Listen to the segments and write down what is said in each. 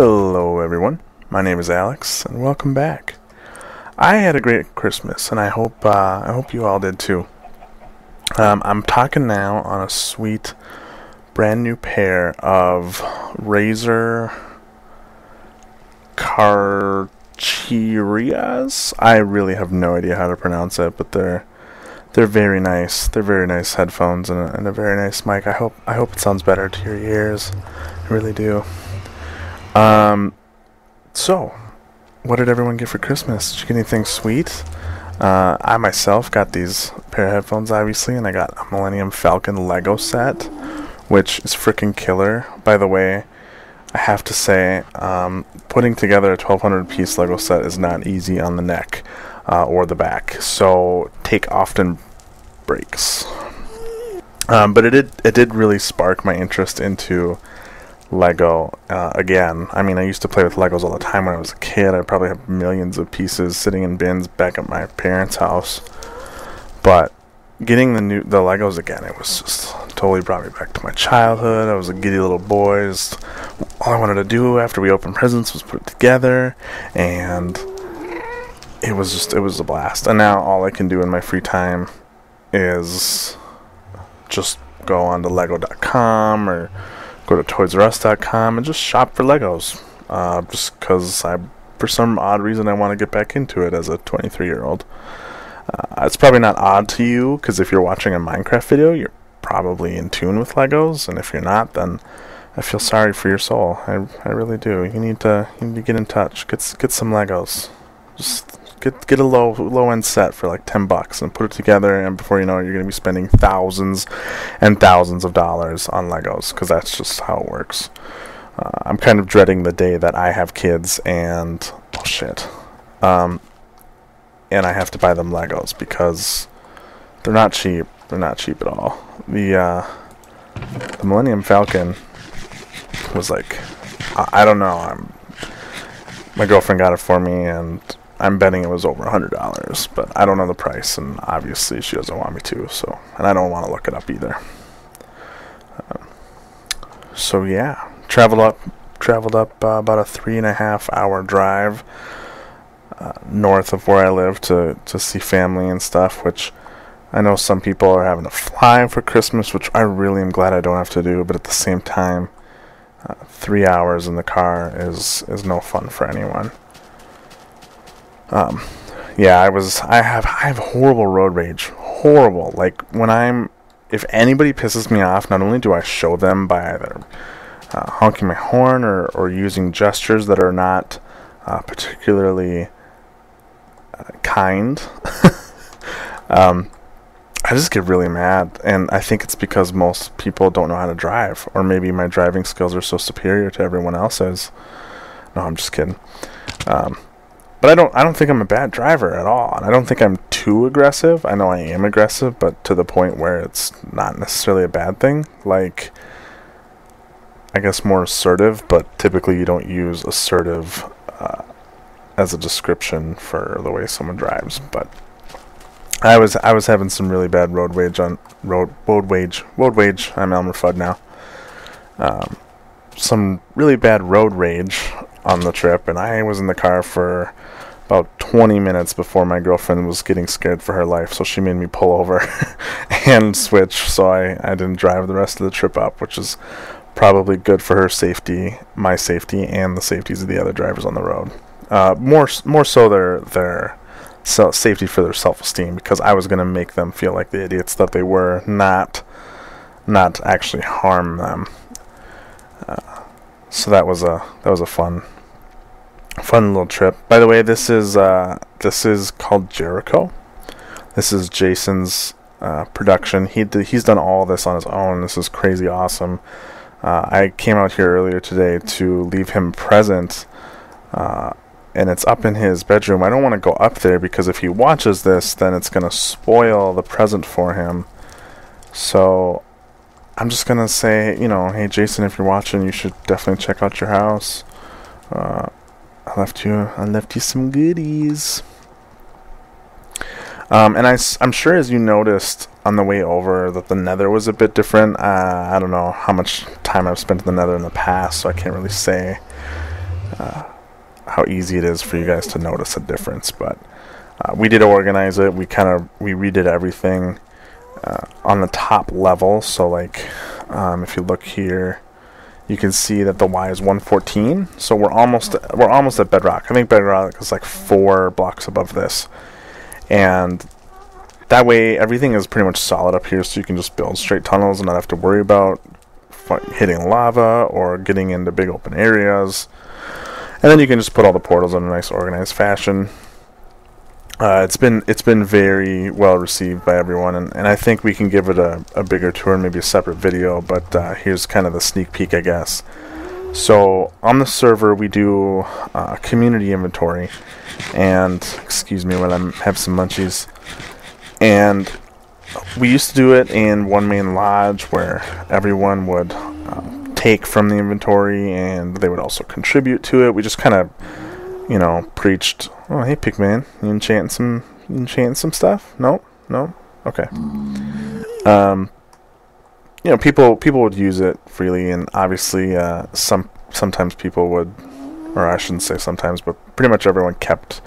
Hello everyone, my name is Alex, and welcome back. I had a great Christmas, and I hope you all did too. I'm talking now on a sweet, brand new pair of Razer Carcherias. I really have no idea how to pronounce it, but they're very nice. They're very nice headphones and a very nice mic. I hope it sounds better to your ears. I really do. So, what did everyone get for Christmas? Did you get anything sweet? I myself got these pair of headphones, obviously, and I got a Millennium Falcon Lego set, which is freaking killer. By the way, I have to say, putting together a 1200 piece Lego set is not easy on the neck or the back, so take often breaks. But it did really spark my interest into Lego again. I mean, I used to play with Legos all the time when I was a kid. I probably have millions of pieces sitting in bins back at my parents' house. But getting the Legos again, it was just totally brought me back to my childhood. I was a giddy little boy. All I wanted to do after we opened presents was put it together, and it was a blast. And now all I can do in my free time is just go on to Lego.com or go to ToysRUs.com and just shop for Legos. Just because for some odd reason, I want to get back into it as a 23-year-old. It's probably not odd to you, because if you're watching a Minecraft video, you're probably in tune with Legos, and if you're not, then I feel sorry for your soul. I really do. You need to get in touch. Get some Legos. Just get a low end set for like $10 and put it together, and before you know it, you're going to be spending thousands and thousands of dollars on Legos, because that's just how it works. I'm kind of dreading the day that I have kids and and I have to buy them Legos, because they're not cheap. They're not cheap at all. The Millennium Falcon was like, I don't know. My girlfriend got it for me, and I'm betting it was over $100, but I don't know the price, and obviously she doesn't want me to, and I don't want to look it up either. So yeah, traveled up about a 3.5 hour drive north of where I live to see family and stuff, which I know some people are having to fly for Christmas, which I really am glad I don't have to do, but at the same time, 3 hours in the car is no fun for anyone. Yeah, I have horrible road rage. Horrible. Like, if anybody pisses me off, not only do I show them by either honking my horn or using gestures that are not particularly kind, I just get really mad, and I think it's because most people don't know how to drive, or maybe my driving skills are so superior to everyone else's. No, I'm just kidding. But I don't think I'm a bad driver at all, and I don't think I'm too aggressive. I know I am aggressive, but to the point where it's not necessarily a bad thing. Like, I guess more assertive, but typically you don't use assertive as a description for the way someone drives. But I was having some really bad road rage. I'm Elmer Fudd now. Some really bad road rage on the trip, and I was in the car for about 20 minutes before my girlfriend was getting scared for her life, so she made me pull over and switch, so I didn't drive the rest of the trip up, which is probably good for her safety, my safety, and the safeties of the other drivers on the road. More so their safety for their self-esteem, because I was going to make them feel like the idiots that they were, not actually harm them. So that was a fun little trip. By the way, this is called Jericho. This is Jason's production. He's done all this on his own. This is crazy awesome. I came out here earlier today to leave him a present, and it's up in his bedroom. I don't want to go up there, because if he watches this, then it's going to spoil the present for him. So I'm just going to say, hey Jason, if you're watching, you should definitely check out your house. I left you some goodies. And I'm sure, as you noticed on the way over, that the Nether was a bit different. I don't know how much time I've spent in the Nether in the past, so I can't really say how easy it is for you guys to notice a difference. But we did organize it. We redid everything on the top level. So like if you look here, you can see that the Y is 114. So we're almost at bedrock. I think bedrock is like 4 blocks above this, and that way everything is pretty much solid up here. So you can just build straight tunnels and not have to worry about hitting lava or getting into big open areas. And then you can just put all the portals in a nice organized fashion. It's been very well received by everyone, and I think we can give it a bigger tour and maybe a separate video, but here's kind of the sneak peek, I guess. So on the server we do community inventory, and excuse me while I have some munchies, and we used to do it in one main lodge where everyone would take from the inventory and they would also contribute to it. We just kind of, you know, preached, oh hey Pigman, you enchanting some stuff? No? Okay. You know, people would use it freely, and obviously sometimes people would, or I shouldn't say sometimes, but pretty much everyone kept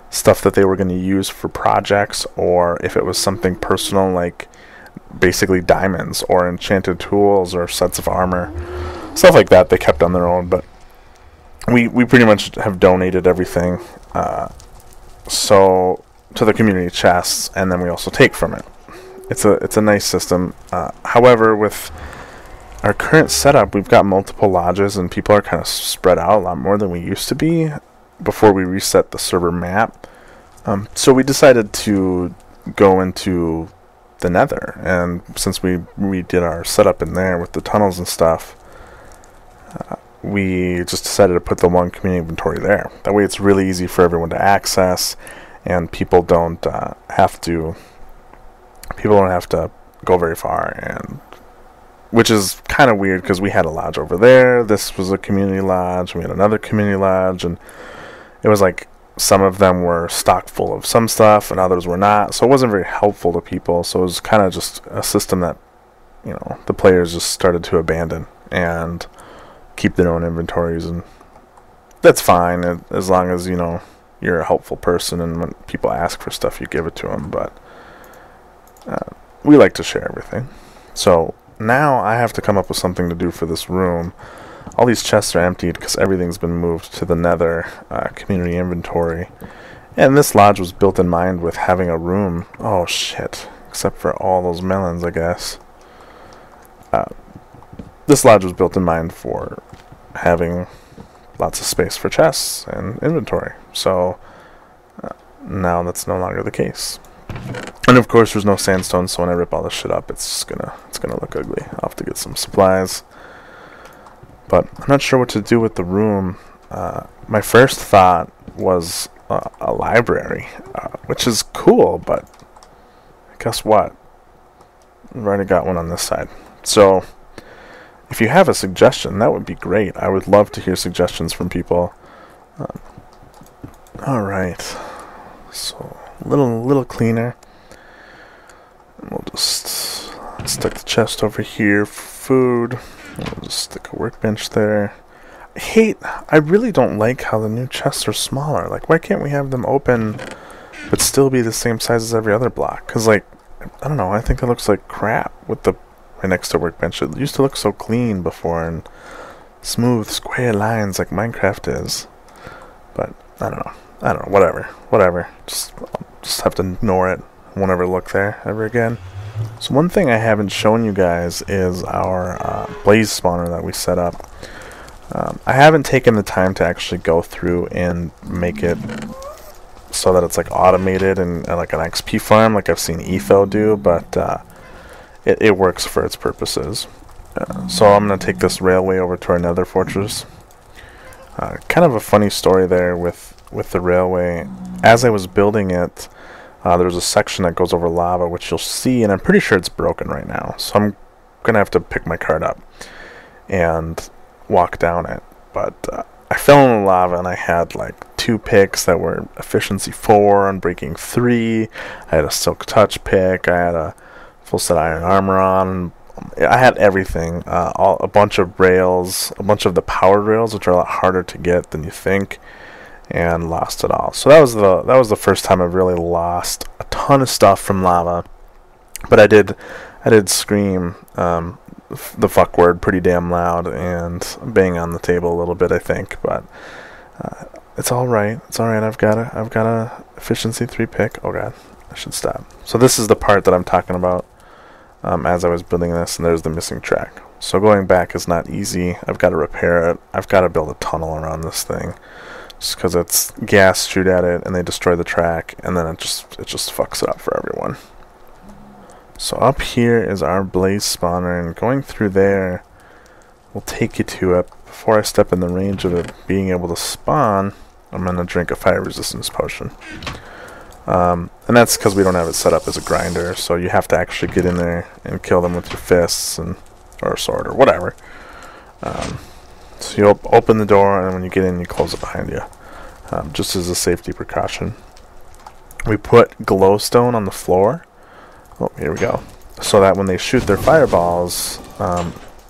stuff that they were going to use for projects, or if it was something personal like basically diamonds or enchanted tools or sets of armor, stuff like that, they kept on their own. But we pretty much have donated everything so to the community chests, and then we also take from it. It's a nice system. However, with our current setup, we've got multiple lodges and people are kind of spread out a lot more than we used to be before we reset the server map. So we decided to go into the Nether, and since we redid our setup in there with the tunnels and stuff, we just decided to put the one community inventory there. That way it's really easy for everyone to access, and people don't have to go very far, and which is kind of weird because we had a lodge over there, this was a community lodge, we had another community lodge, and it was like some of them were stocked full of some stuff and others were not, so it wasn't very helpful to people. So it was kind of just a system that, you know, the players just started to abandon and keep their own inventories, and that's fine as long as, you know, you're a helpful person and when people ask for stuff you give it to them. But we like to share everything. So now I have to come up with something to do for this room. All these chests are emptied because everything's been moved to the Nether community inventory. And this lodge was built in mind with having a room. Oh shit. Except for all those melons, I guess. This lodge was built in mind for having lots of space for chests and inventory. So now that's no longer the case. And of course there's no sandstone, so when I rip all this shit up, it's gonna look ugly. I'll have to get some supplies. But I'm not sure what to do with the room. My first thought was a library, which is cool, but guess what? I've already got one on this side. So if you have a suggestion, that would be great. I would love to hear suggestions from people. Alright. So a little cleaner. And we'll just stick the chest over here for food. We'll just stick a workbench there. I really don't like how the new chests are smaller. Like, why can't we have them open but still be the same size as every other block? Because, like, I don't know, I think that looks like crap with the right next to workbench. It used to look so clean before and smooth square lines like Minecraft is. But I don't know. Whatever. Just have to ignore it. Won't ever look there ever again. So one thing I haven't shown you guys is our blaze spawner that we set up. I haven't taken the time to actually go through and make it so that it's like automated and like an XP farm like I've seen Etho do, but it works for its purposes. So I'm going to take this railway over to our Nether fortress. Kind of a funny story there with the railway. As I was building it, there's a section that goes over lava, which you'll see, and I'm pretty sure it's broken right now. So I'm going to have to pick my cart up and walk down it. But I fell in the lava, and I had like 2 picks that were efficiency 4, unbreaking 3. I had a silk touch pick. I had a full set iron armor on, I had everything, a bunch of rails, a bunch of the powered rails, which are a lot harder to get than you think, and lost it all. So that was the first time I've really lost a ton of stuff from lava. But I did scream the fuck word pretty damn loud and bang on the table a little bit, I think. But it's all right. It's all right. I've got a efficiency 3 pick. Oh god, I should stop. So this is the part that I'm talking about. As I was building this, and there's the missing track. So going back is not easy. I've got to repair it. I've got to build a tunnel around this thing, just because it's gas shoot at it and they destroy the track, and then it just fucks it up for everyone. So up here is our blaze spawner, and going through there will take you to it. Before I step in the range of it being able to spawn, I'm going to drink a fire resistance potion. And that's because we don't have it set up as a grinder, so you have to actually get in there and kill them with your fists or a sword or whatever. So you open the door, and when you get in, you close it behind you, just as a safety precaution. We put glowstone on the floor. Oh, here we go. So that when they shoot their fireballs,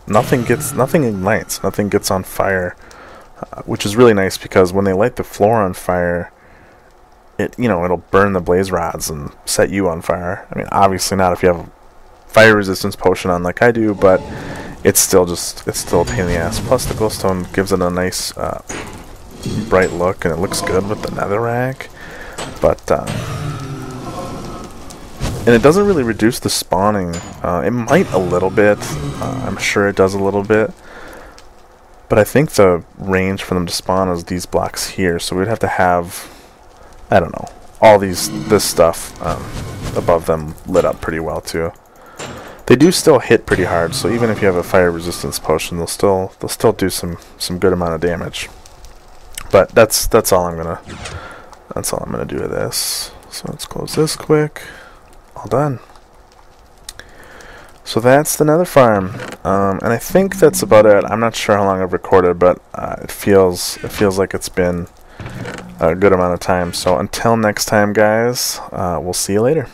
nothing ignites, nothing gets on fire, which is really nice because when they light the floor on fire, it'll burn the blaze rods and set you on fire. I mean, obviously not if you have a fire resistance potion on like I do, but it's still a pain in the ass. Plus the glowstone gives it a nice bright look, and it looks good with the netherrack. But and it doesn't really reduce the spawning. It might a little bit. I'm sure it does a little bit. But I think the range for them to spawn is these blocks here, so we'd have to have, I don't know, all this stuff above them lit up pretty well too. They do still hit pretty hard, so even if you have a fire resistance potion, they'll still do some good amount of damage. But that's all I'm gonna do with this. So let's close this quick. All done. So that's the nether farm, and I think that's about it. I'm not sure how long I've recorded, but it feels like it's been a good amount of time. So until next time, guys, we'll see you later.